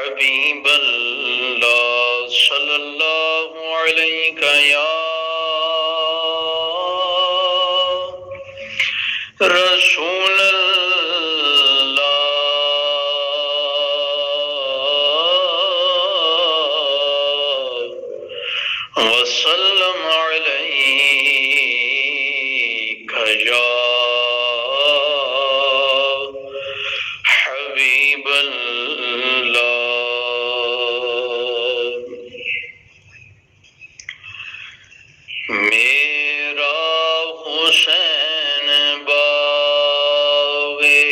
حبیب اللہ صلی اللہ علیہ یا رسول اللہ وسلم علیک یا حبیب اللہ۔ میرا حسین باغے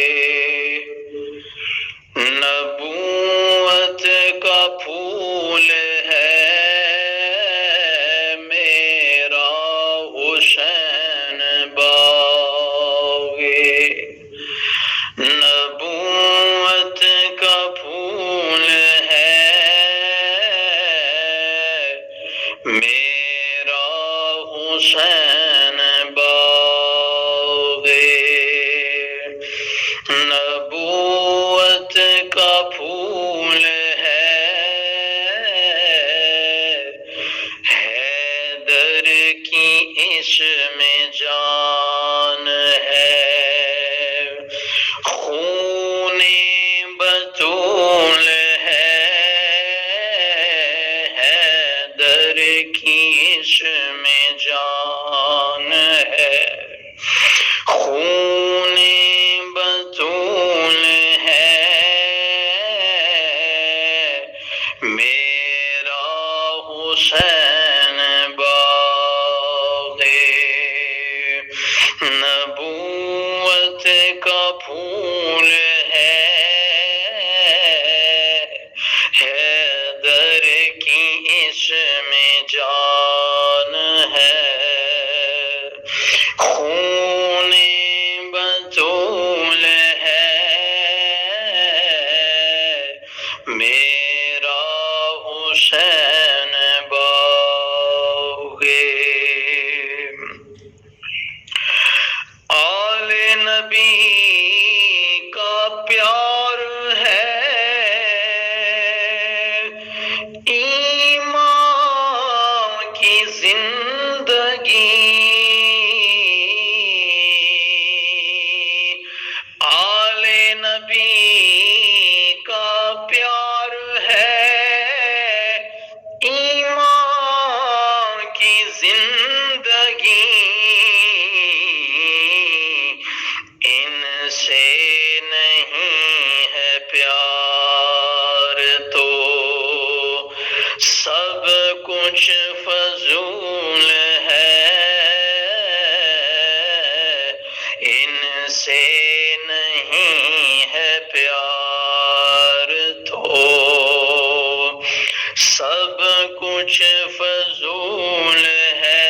نبوت کا پھول ہے، میرا حسین باغے نبوت کا پھول ہے، میرا حسین باغے نبوت کا پھول ہے، حیدر کی اس میں جان ہے، خون بطول ہے، حیدر کی اس میں جان ہے، خون بطول ہے، میرا حسین باغے نبوت کا پھول ہے، حیدر کی اس میں جان ہے، خون بطول ہے، میرا حسین باغے آل نبی کا پیار ہے، ایمان کی زندگی، آل نبی کا پیار ہے، ایمان کی زندگی، ان سے نہیں ہے پیار تو سب کچھ فضول ہے، ان سے نہیں ہے پیار تو سب کچھ فضول ہے،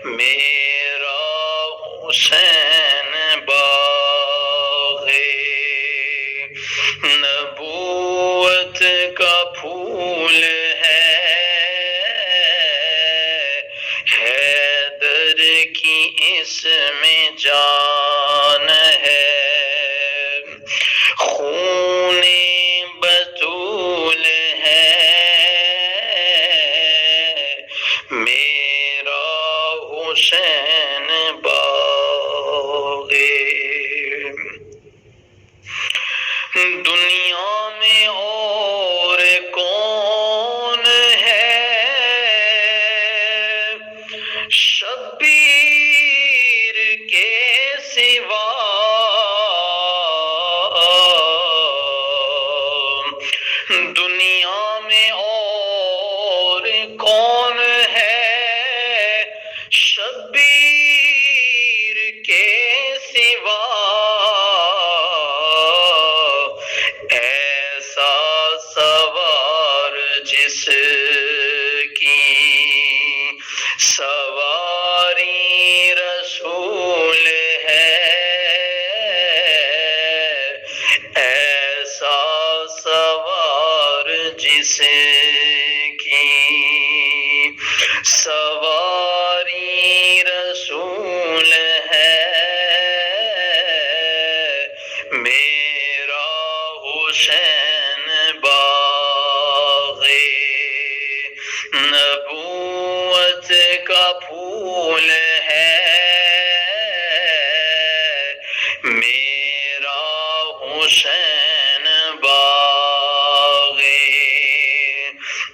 میرا حسین باغے نبوت کا پھول ہے، حیدر کی اس میں جان ہے، خون بطول ہے، میرا حسین باغے دنیا میں اور کون ہے شبیر کے سوا، دنیا میں اور کون ہے شبیر کے سوا، ایسا سوار جس کی سواری رسول ہے، ایسا سوار جس کی سواری رسول ہے، میرا حسین باغ نبوت کا پھول ہے میرا حسین باغ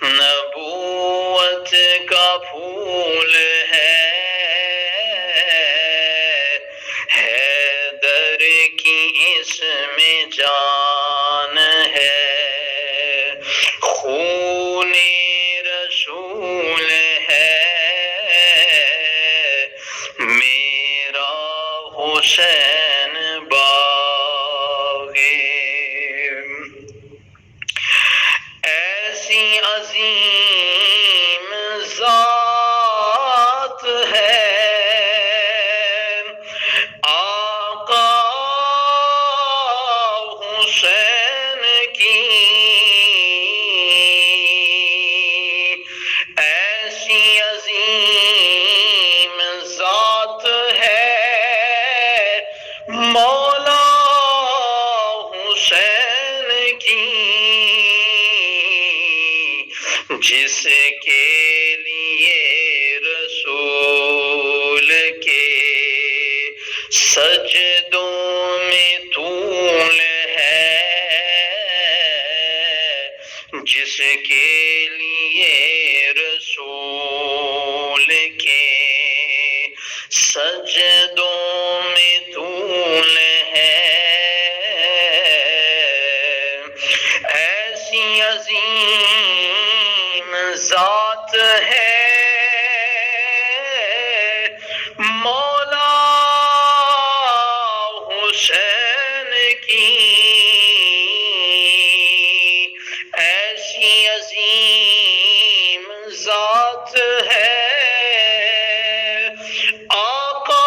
نبوت کا پھول ہے حیدر کی اس میں جان ہے خون رسول ہے میرا حسین باغ ایسی عظیم ذات ہے آقا حسین کی ایسی عظیم ذات ہے مولا حسین کی جس کے لیے رسول کے سجدوں میں طول ہے جس کے لیے رسول کے سجدوں میں طول ہے ایسی عظیم ذات ہے مولا حسین کی ایسی عظیم ذات ہے آقا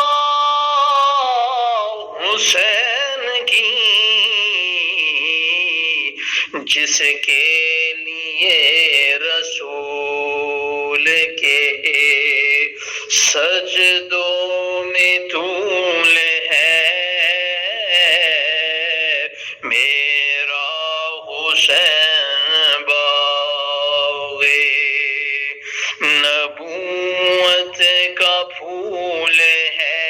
حسین کی جس کے لیے رسول کے سجدوں میں طول ہے میرا حسین باغ نبوت کا پھول ہے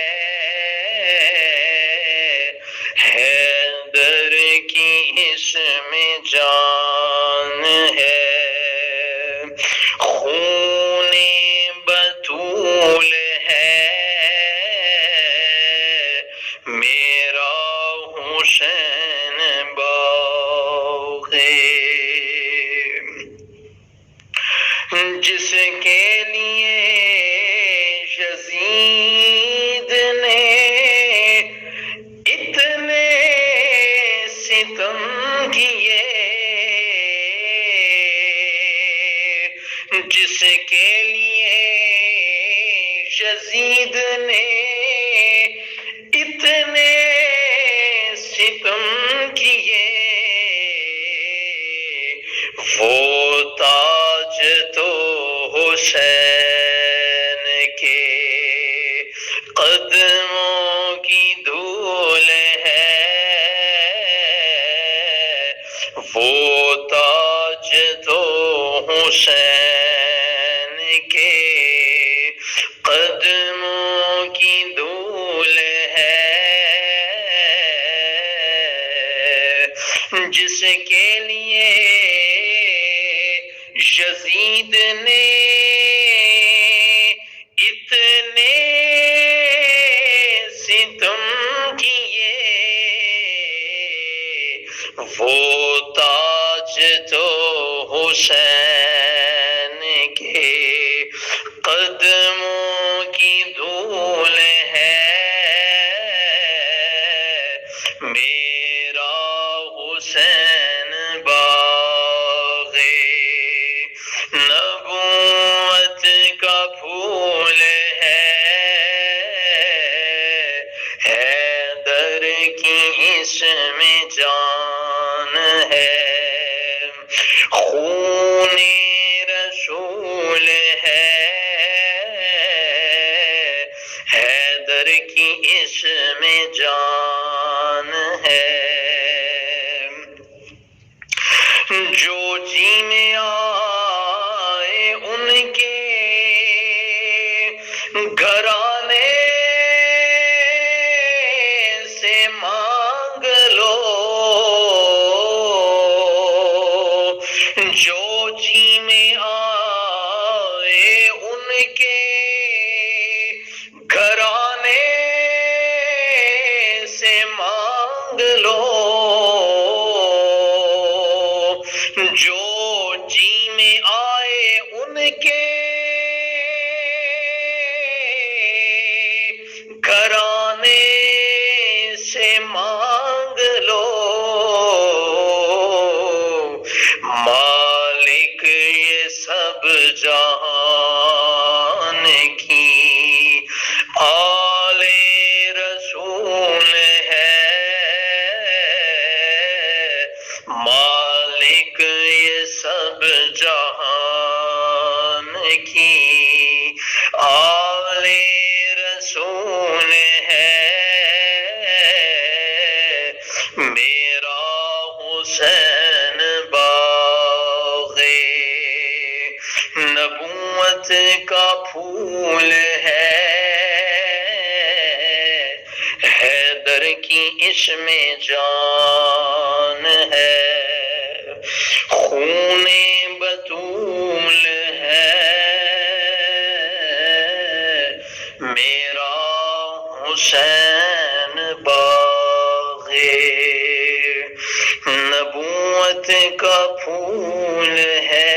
حیدر کی اس میں جان ہے خون بطول ہے میرا حسین باغ جس کے لیے یزید نے اتنے ستم کیے جس کے لیے یزید نے اتنے ستم کیے وہ تاج تو حسین کے قدموں کی دھول ہے وہ تاج تو حسین کے قدموں کی دھول ہے جس کے لیے یزید نے اتنے ستم کیے وہ تاج تو حسین کے قدموں کی دھول ہے میرا حسین باغ نبوت کا پھول ہے حیدر کی اس میں جان ہے خون رسول ہے حیدر کی اس میں جان ہے جو جی میں آئے ان کے گھرانے سے مانگ لو، جو جی میں آئے ان کے گھرانے سے مانگ لو، جو جی میں آئے ان کے گھرانے سے مانگ لو، مالک یہ سب جہان کی آل رسول ہے، مالک یہ سب جہان کی آل رسول ہے، میرا حسین باغ نبوت کا پھول ہے، حیدر کی اس میں جان ہے، خون بطول ہے، میرا حسین باغ نبوت کا پھول ہے،